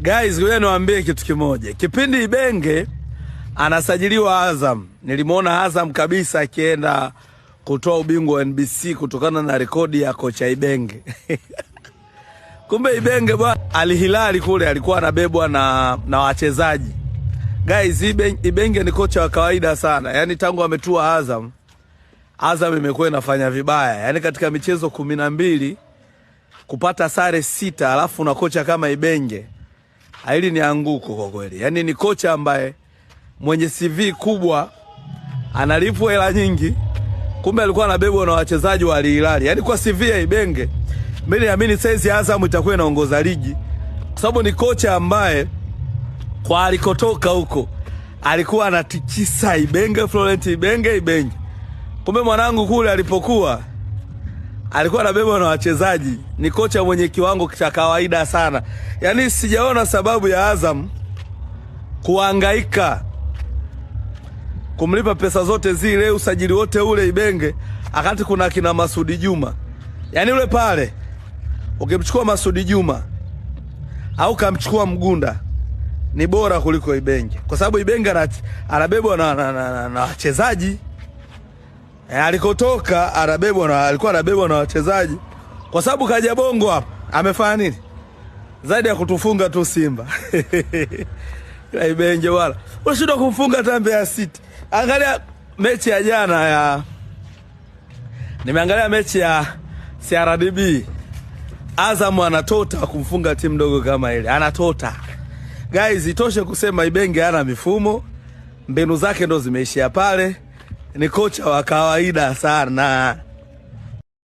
Guys, ngoja niwaambie kitu kimoja. Kipindi Ibenge anasajiliwa Azam, nilimuona Azam kabisa akienda kutoa ubingwa wa NBC kutokana na rekodi ya kocha Ibenge. Kumbe Ibenge bwana Al Hilal kule alikuwa anabebwa na wachezaji. Guys, Ibenge ni kocha wa kawaida sana. Yaani tangu ametua Azam imekuwa inafanya vibaya. Yaani katika michezo 12 kupata sare 6 alafu na kocha kama Ibenge. Hili ni anguko kwa kweli. Yaani ni kocha ambaye mwenye CV kubwa, analipwa hela nyingi, kumbe alikuwa anabebwa na wachezaji wa Al Hilal. Yaani kwa CV ya Ibenge, mimi naamini sasa Azam itakuwa inaongoza ligi. Kwa sababu ni kocha ambaye kwa alikotoka huko alikuwa anatikisa Ibenge, Florent Ibenge. Kumbe mwanangu kule alipokuwa alikuwa anabebwa na wachezaji. Ni kocha mwenye kiwango cha kawaida sana. Yaani sijaona sababu ya Azam kuhangaika kumlipa pesa zote zile, usajili wote ule Ibenge, akati kuna kina Masudi Juma. Yaani ule pale ukimchukua Masudi Juma au kamchukua Mgunda ni bora kuliko Ibenge. Kwa sababu Ibenge anabebwa na wachezaji. Alikotoka alikuwa anabebwa na wachezaji. Kwa sababu kaja Bongo hapa amefanya nini? Zaidi ya kutufunga tu Simba. Ibenge wala unashindwa kumfunga Tambe ya City. Angalia mechi ya jana nimeangalia mechi ya CRDB. Azam anatota kumfunga timu ndogo kama ile. Anatota. Guys, itoshe kusema Ibenge hana mifumo. Mbinu zake ndo zimeishia pale. Ni kocha wa kawaida sana.